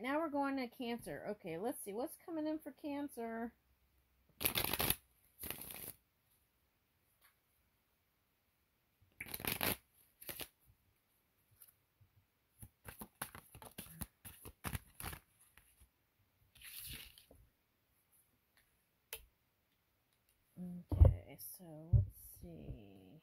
Now we're going to Cancer. Okay, let's see. What's coming in for Cancer? Okay, so let's see.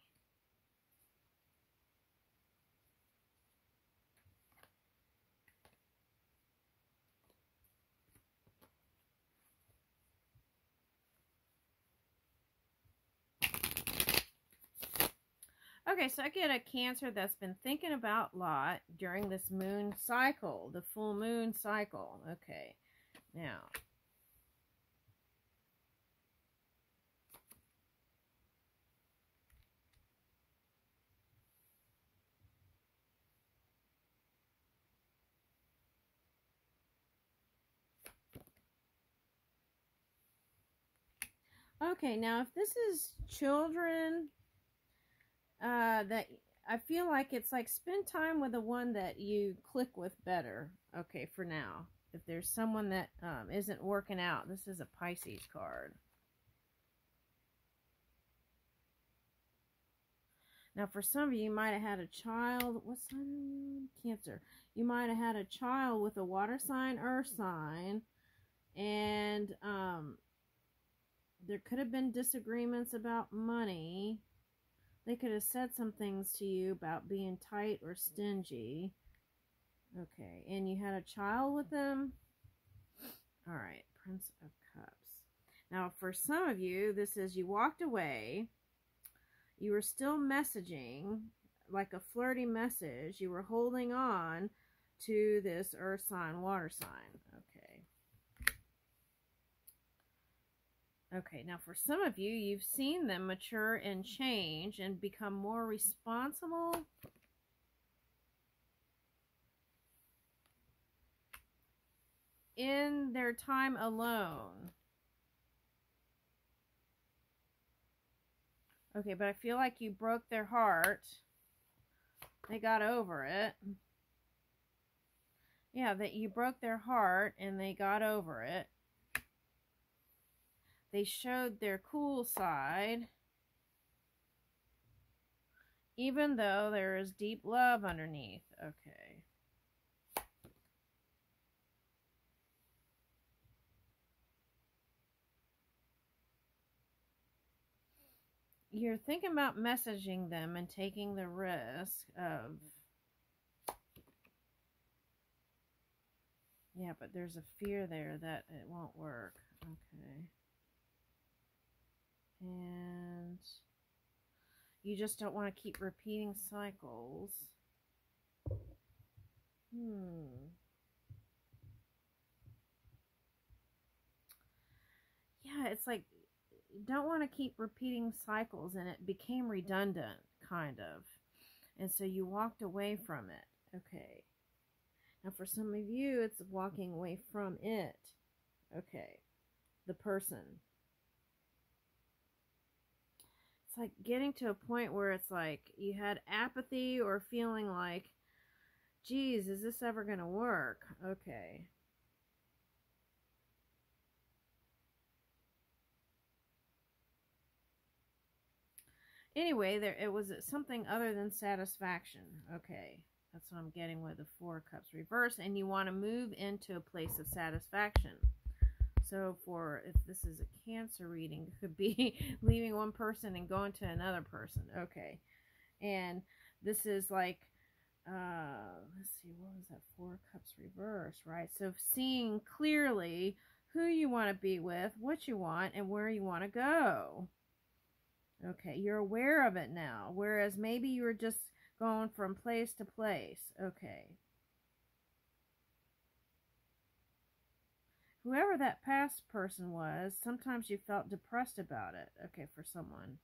Okay, so I get a Cancer that's been thinking about a lot during this moon cycle, the full moon cycle. Okay, now. Okay, now if this is children, that I feel like it's like spend time with the one that you click with better. Okay, for now. If there's someone that isn't working out, this is a Pisces card. Now, for some of you, you might have had a child. What sign are you in? Cancer. You might have had a child with a water sign, earth sign, and there could have been disagreements about money. They could have said some things to you about being tight or stingy. Okay, and you had a child with them. All right, Prince of Cups. Now, for some of you, this is you walked away. You were still messaging, like a flirty message. You were holding on to this earth sign, water sign. Okay. Okay, now for some of you, you've seen them mature and change and become more responsible. In their time alone. Okay, but I feel like you broke their heart. They got over it. Yeah, that you broke their heart and they got over it. They showed their cool side. Even though there is deep love underneath. Okay. You're thinking about messaging them and taking the risk of... Yeah, but there's a fear there that it won't work. Okay. And you just don't want to keep repeating cycles. Yeah, it's like you don't want to keep repeating cycles, and it became redundant, kind of. And so you walked away from it. Okay. Now, for some of you, it's walking away from it. Okay. The person. It's like getting to a point where it's like you had apathy or feeling like, geez, is this ever going to work? Okay. Anyway, it was something other than satisfaction. Okay. That's what I'm getting with the Four of Cups reverse. And you want to move into a place of satisfaction. So if this is a Cancer reading, it could be leaving one person and going to another person. Okay. And this is like, let's see, what was that? Four of Cups reverse, right? So seeing clearly who you want to be with, what you want, and where you want to go. Okay, you're aware of it now, whereas maybe you were just going from place to place. Okay. Whoever that past person was, sometimes you felt depressed about it. Okay, for someone.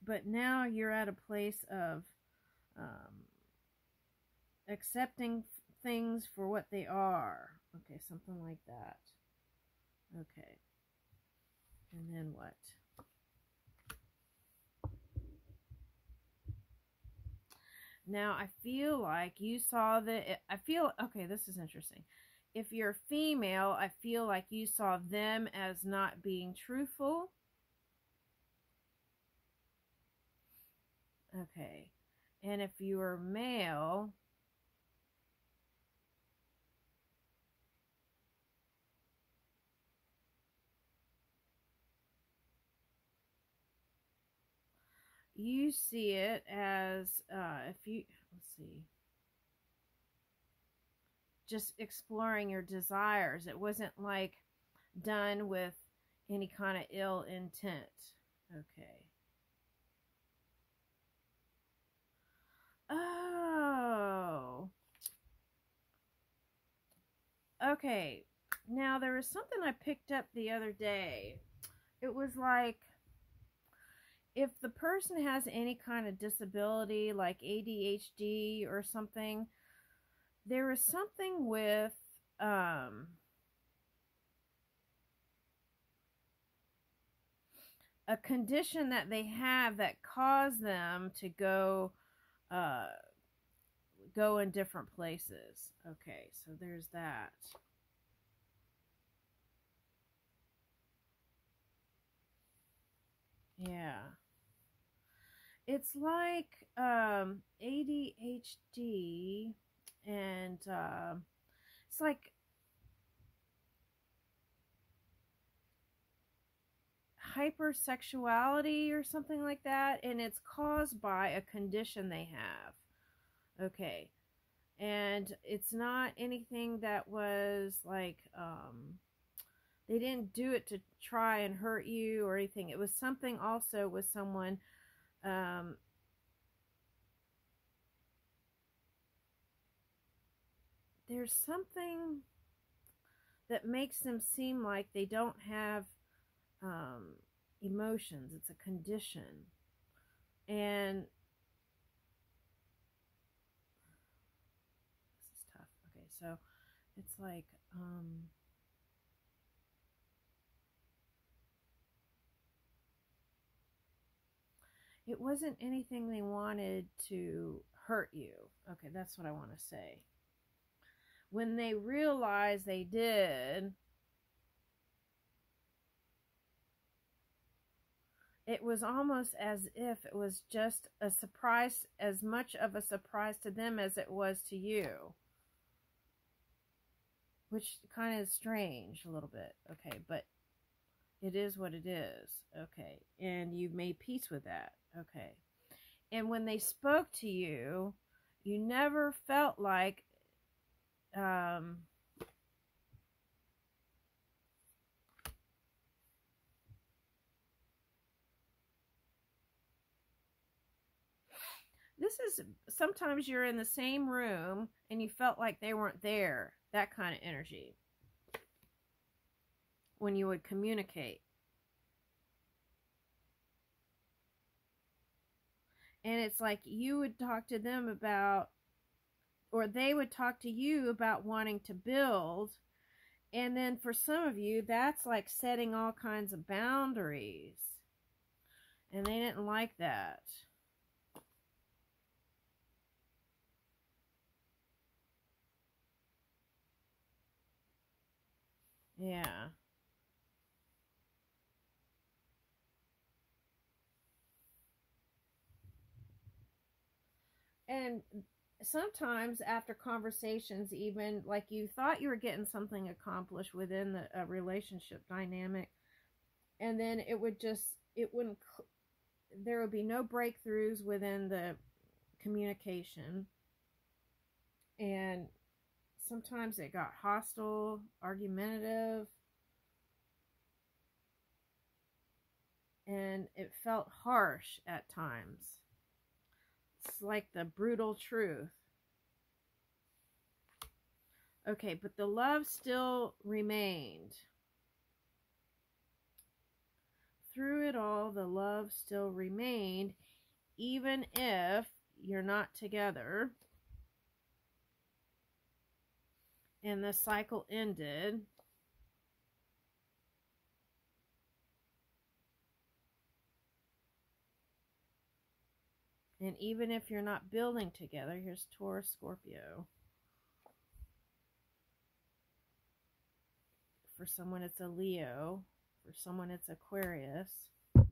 But now you're at a place of accepting things for what they are. Okay, something like that. Okay. And then what? Now, I feel like you saw okay, this is interesting. If you're female, I feel like you saw them as not being truthful. Okay. And if you were male, you see it as, if you, let's see, just exploring your desires. It wasn't like done with any kind of ill intent. Okay. Oh. Okay. Now, there was something I picked up the other day. It was like, if the person has any kind of disability, like ADHD or something, there is something with, a condition that they have that caused them to go in different places. Okay, so there's that. Yeah. It's like ADHD, and it's like hypersexuality or something like that, and it's caused by a condition they have. Okay. And it's not anything that was like, they didn't do it to try and hurt you or anything. It was something also with someone, there's something that makes them seem like they don't have emotions. It's a condition. And this is tough. Okay, so it's like, it wasn't anything they wanted to hurt you. Okay, that's what I want to say. When they realized they did, it was almost as if it was just a surprise, as much of a surprise to them as it was to you. Which kind of is strange a little bit. Okay, but it is what it is. Okay, and you've made peace with that. Okay. And when they spoke to you, you never felt like, this is, sometimes you're in the same room and you felt like they weren't there. That kind of energy. When you would communicate. And it's like you would talk to them about, or they would talk to you about wanting to build. And then for some of you, that's like setting all kinds of boundaries. And they didn't like that. Yeah. And sometimes after conversations, even like you thought you were getting something accomplished within the relationship dynamic, and then it wouldn't, there would be no breakthroughs within the communication, and sometimes it got hostile, argumentative, and it felt harsh at times. It's like the brutal truth. Okay, but the love still remained. Through it all, the love still remained, even if you're not together. And the cycle ended. And even if you're not building together, here's Taurus, Scorpio. For someone, it's a Leo. For someone, it's Aquarius. There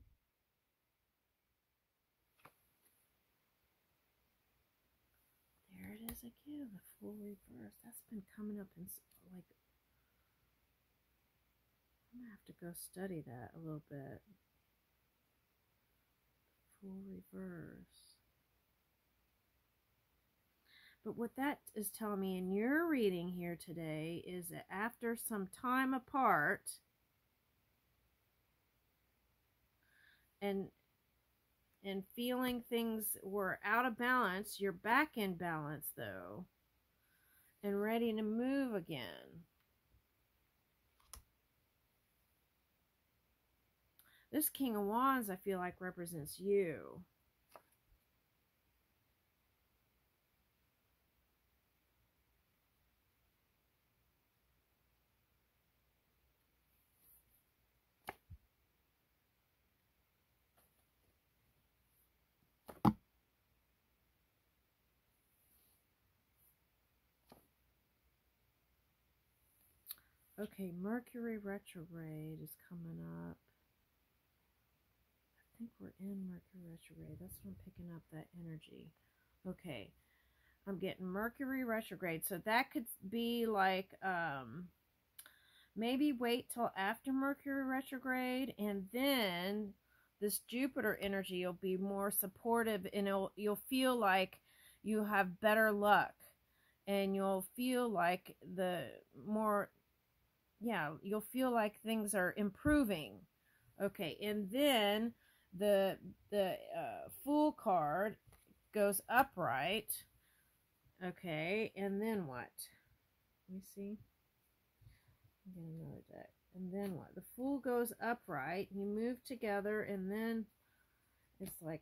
it is again, the full reverse. That's been coming up in, like, I'm going to have to go study that a little bit. Full reverse. But what that is telling me in your reading here today is that after some time apart and feeling things were out of balance, you're back in balance though and ready to move again. This King of Wands, I feel like, represents you. Okay, Mercury retrograde is coming up. I think we're in Mercury retrograde. That's what I'm picking up, that energy. Okay, I'm getting Mercury retrograde. So that could be like, maybe wait till after Mercury retrograde, and then this Jupiter energy will be more supportive, and you'll feel like you have better luck, and you'll feel like you'll feel like things are improving. Okay, and then the Fool card goes upright. Okay, and then what? Let me see. Get another deck. And then what? The Fool goes upright. You move together, and then it's like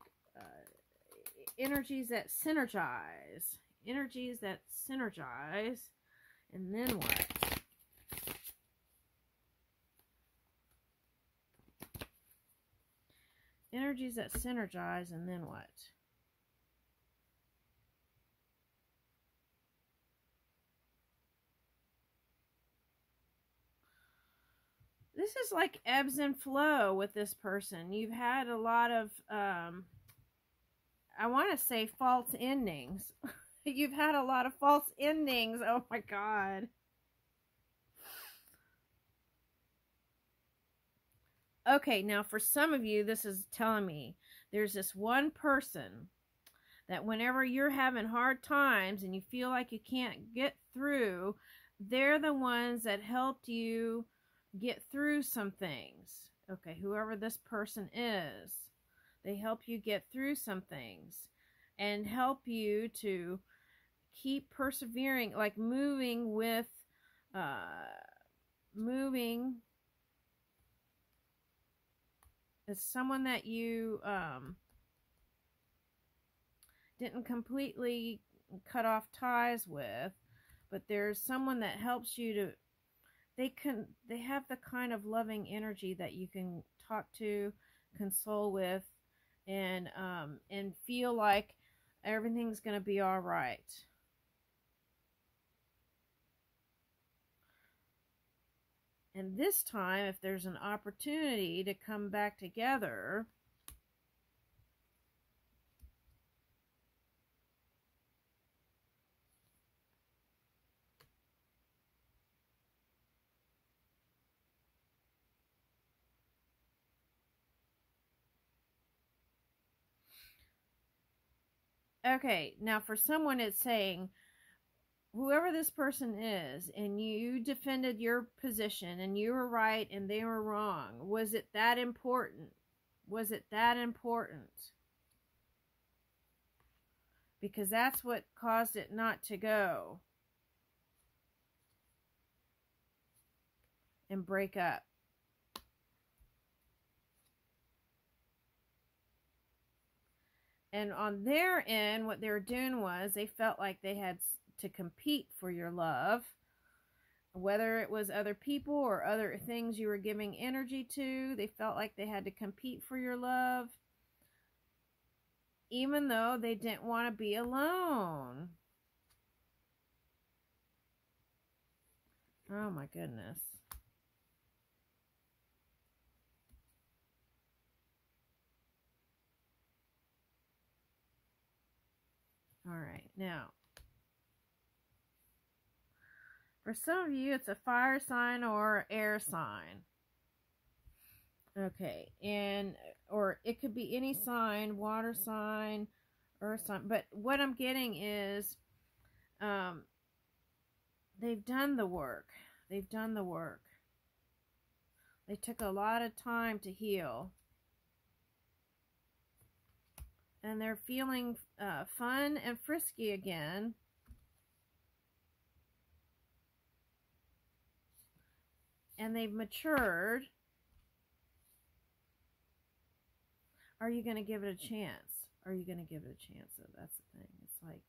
energies that synergize. Energies that synergize. And then what? Energies that synergize, and then what? This is like ebbs and flow with this person. You've had a lot of, I want to say false endings. You've had a lot of false endings. Oh my God. Okay, now for some of you, this is telling me there's this one person that whenever you're having hard times and you feel like you can't get through, they're the ones that helped you get through some things. Okay, whoever this person is, they help you get through some things and help you to keep persevering, like moving with, moving. It's someone that you didn't completely cut off ties with, but there's someone that helps you to, they have the kind of loving energy that you can talk to, console with, and feel like everything's going to be all right. And this time, if there's an opportunity to come back together, okay, now for someone it's saying, whoever this person is, and you defended your position, and you were right and they were wrong. Was it that important? Was it that important? Because that's what caused it not to go and break up. And on their end, what they were doing was they felt like they had to compete for your love, whether it was other people or other things you were giving energy to. They felt like they had to compete for your love, even though they didn't want to be alone. Oh my goodness. All right, now, for some of you, it's a fire sign or air sign. Okay, or it could be any sign, water sign, earth sign. But what I'm getting is, they've done the work. They've done the work. They took a lot of time to heal. And they're feeling fun and frisky again. And they've matured. Are you going to give it a chance? Are you going to give it a chance? So that's the thing. It's like,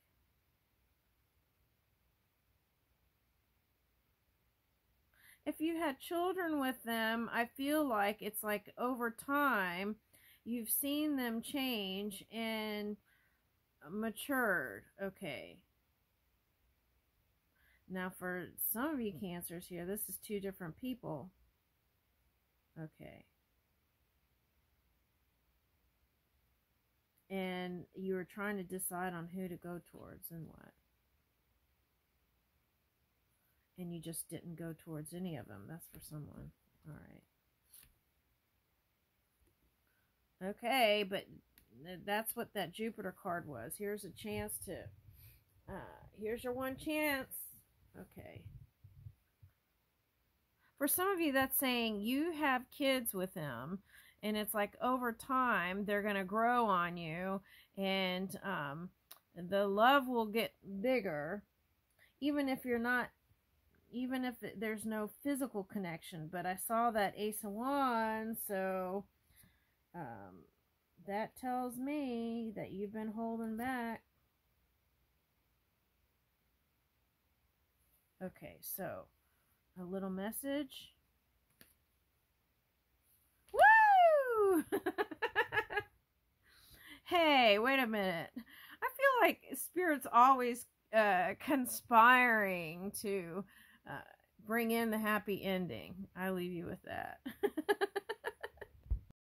if you had children with them, I feel like it's like over time, you've seen them change and matured. Okay. Now for some of you Cancers here, this is two different people. Okay. And you were trying to decide on who to go towards and what. And you just didn't go towards any of them. That's for someone. All right. Okay, but that's what that Jupiter card was. Here's a chance to, here's your one chance. Okay. For some of you, that's saying you have kids with them, and it's like over time, they're going to grow on you, and the love will get bigger, even if you're not, even if there's no physical connection. But I saw that Ace of Wands, so that tells me that you've been holding back. Okay, so a little message. Woo! Hey, wait a minute. I feel like Spirit's always conspiring to bring in the happy ending. I leave you with that.